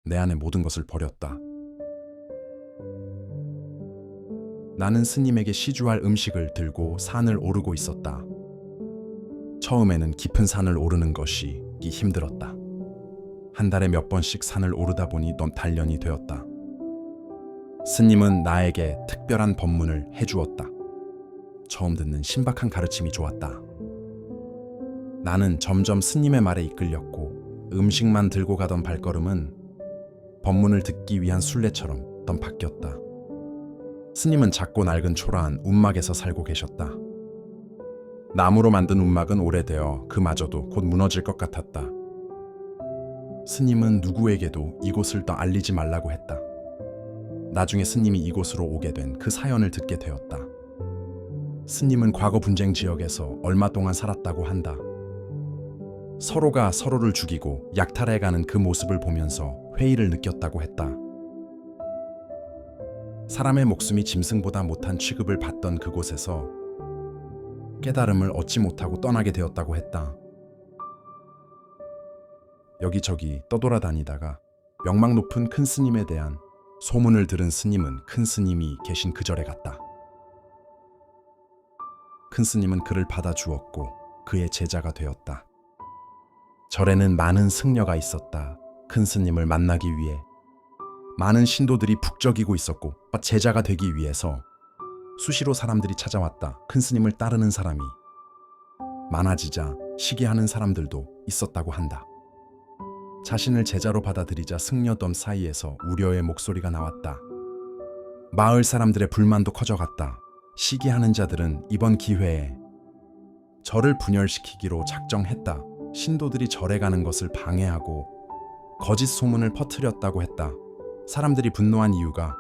내 안의 모든 것을 버렸다. 나는 스님에게 시주할 음식을 들고 산을 오르고 있었다. 처음에는 깊은 산을 오르는 것이 힘들었다. 한 달에 몇 번씩 산을 오르다 보니 넌 단련이 되었다. 스님은 나에게 특별한 법문을 해주었다. 처음 듣는 신박한 가르침이 좋았다. 나는 점점 스님의 말에 이끌렸고 음식만 들고 가던 발걸음은 법문을 듣기 위한 순례처럼 바뀌었다. 스님은 작고 낡은 초라한 움막에서 살고 계셨다. 나무로 만든 움막은 오래되어 그마저도 곧 무너질 것 같았다. 스님은 누구에게도 이곳을 더 알리지 말라고 했다. 나중에 스님이 이곳으로 오게 된 그 사연을 듣게 되었다. 스님은 과거 분쟁 지역에서 얼마 동안 살았다고 한다. 서로가 서로를 죽이고 약탈해가는 그 모습을 보면서 회의를 느꼈다고 했다. 사람의 목숨이 짐승보다 못한 취급을 받던 그곳에서 깨달음을 얻지 못하고 떠나게 되었다고 했다. 여기저기 떠돌아다니다가 명망 높은 큰 스님에 대한 소문을 들은 스님은 큰 스님이 계신 그 절에 갔다. 큰 스님은 그를 받아주었고 그의 제자가 되었다. 절에는 많은 승려가 있었다. 큰 스님을 만나기 위해 많은 신도들이 북적이고 있었고 제자가 되기 위해서 수시로 사람들이 찾아왔다. 큰 스님을 따르는 사람이 많아지자 시기하는 사람들도 있었다고 한다. 자신을 제자로 받아들이자 승려덤 사이에서 우려의 목소리가 나왔다. 마을 사람들의 불만도 커져갔다. 시기하는 자들은 이번 기회에 절을 분열시키기로 작정했다. 신도들이 절에 가는 것을 방해하고 거짓 소문을 퍼뜨렸다고 했다. 사람들이 분노한 이유가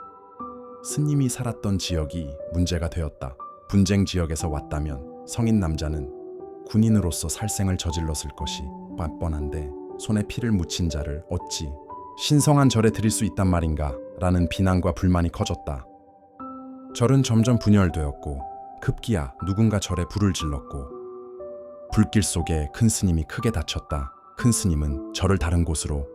스님이 살았던 지역이 문제가 되었다. 분쟁 지역에서 왔다면 성인 남자는 군인으로서 살생을 저질렀을 것이 뻔뻔한데 손에 피를 묻힌 자를 어찌 신성한 절에 드릴 수 있단 말인가 라는 비난과 불만이 커졌다. 절은 점점 분열되었고 급기야 누군가 절에 불을 질렀고 불길 속에 큰 스님이 크게 다쳤다. 큰 스님은 절을 다른 곳으로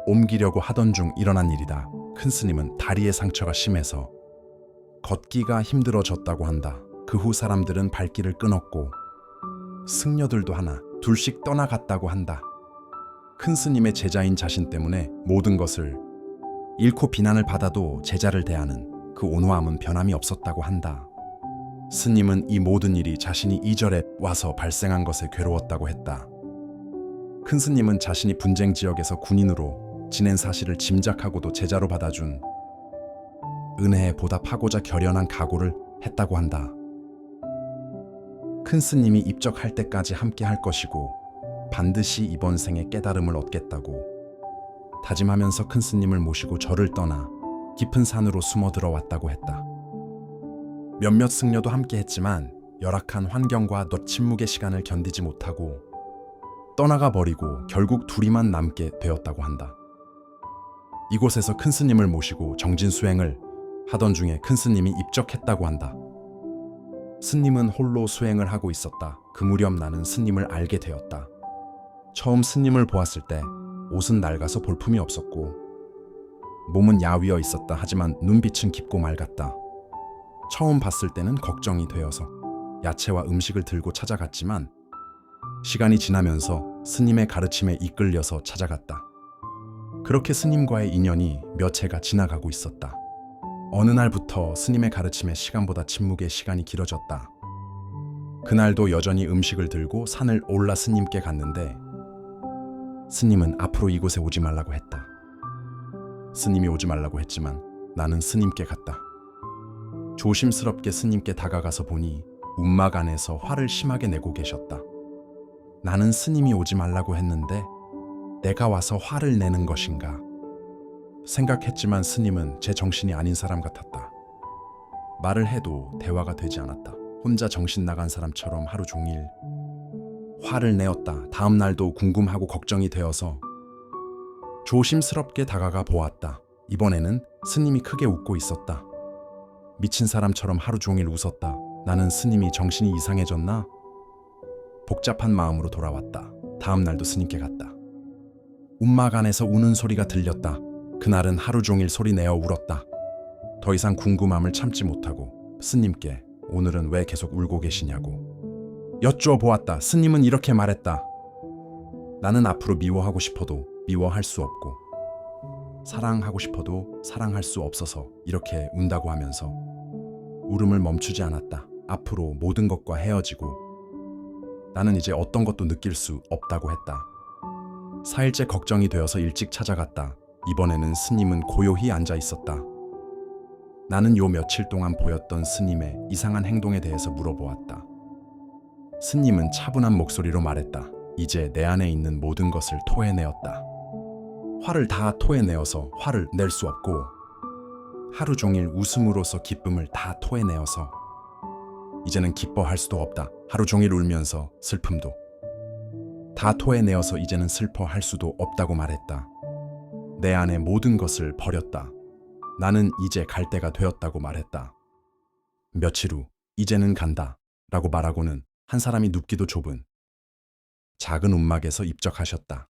옮기려고 하던 중 일어난 일이다. 큰 스님은 다리에 상처가 심해서 걷기가 힘들어졌다고 한다. 그 후 사람들은 발길을 끊었고 승려들도 하나 둘씩 떠나갔다고 한다. 큰 스님의 제자인 자신 때문에 모든 것을 잃고 비난을 받아도 제자를 대하는 그 온화함은 변함이 없었다고 한다. 스님은 이 모든 일이 자신이 이 절에 와서 발생한 것에 괴로웠다고 했다. 큰 스님은 자신이 분쟁 지역에서 군인으로 지낸 사실을 짐작하고도 제자로 받아준 은혜에 보답하고자 결연한 각오를 했다고 한다. 큰 스님이 입적할 때까지 함께 할 것이고 반드시 이번 생에 깨달음을 얻겠다고 다짐하면서 큰 스님을 모시고 절을 떠나 깊은 산으로 숨어 들어왔다고 했다. 몇몇 승려도 함께 했지만 열악한 환경과 침묵의 시간을 견디지 못하고 떠나가 버리고 결국 둘이만 남게 되었다고 한다. 이곳에서 큰 스님을 모시고 정진 수행을 하던 중에 큰 스님이 입적했다고 한다. 스님은 홀로 수행을 하고 있었다. 그 무렵 나는 스님을 알게 되었다. 처음 스님을 보았을 때 옷은 낡아서 볼품이 없었고 몸은 야위어 있었다. 하지만 눈빛은 깊고 맑았다. 처음 봤을 때는 걱정이 되어서 야채와 음식을 들고 찾아갔지만 시간이 지나면서 스님의 가르침에 이끌려서 찾아갔다. 그렇게 스님과의 인연이 몇 해가 지나가고 있었다. 어느 날부터 스님의 가르침에 시간보다 침묵의 시간이 길어졌다. 그날도 여전히 음식을 들고 산을 올라 스님께 갔는데 스님은 앞으로 이곳에 오지 말라고 했다. 스님이 오지 말라고 했지만 나는 스님께 갔다. 조심스럽게 스님께 다가가서 보니 움막 안에서 화를 심하게 내고 계셨다. 나는 스님이 오지 말라고 했는데 내가 와서 화를 내는 것인가 생각했지만 스님은 제 정신이 아닌 사람 같았다. 말을 해도 대화가 되지 않았다. 혼자 정신 나간 사람처럼 하루 종일 화를 내었다. 다음 날도 궁금하고 걱정이 되어서 조심스럽게 다가가 보았다. 이번에는 스님이 크게 웃고 있었다. 미친 사람처럼 하루 종일 웃었다. 나는 스님이 정신이 이상해졌나? 복잡한 마음으로 돌아왔다. 다음 날도 스님께 갔다. 움막 안에서 우는 소리가 들렸다. 그날은 하루 종일 소리내어 울었다. 더 이상 궁금함을 참지 못하고 스님께 오늘은 왜 계속 울고 계시냐고 여쭈어 보았다. 스님은 이렇게 말했다. 나는 앞으로 미워하고 싶어도 미워할 수 없고 사랑하고 싶어도 사랑할 수 없어서 이렇게 운다고 하면서 울음을 멈추지 않았다. 앞으로 모든 것과 헤어지고 나는 이제 어떤 것도 느낄 수 없다고 했다. 4일째 걱정이 되어서 일찍 찾아갔다. 이번에는 스님은 고요히 앉아 있었다. 나는 요 며칠 동안 보였던 스님의 이상한 행동에 대해서 물어보았다. 스님은 차분한 목소리로 말했다. 이제 내 안에 있는 모든 것을 토해내었다. 화를 다 토해내어서 화를 낼 수 없고 하루 종일 웃음으로써 기쁨을 다 토해내어서 이제는 기뻐할 수도 없다. 하루 종일 울면서 슬픔도 다 토해내어서 이제는 슬퍼할 수도 없다고 말했다. 내 안의 모든 것을 버렸다. 나는 이제 갈 때가 되었다고 말했다. 며칠 후 이제는 간다 라고 말하고는 한 사람이 눕기도 좁은 작은 움막에서 입적하셨다.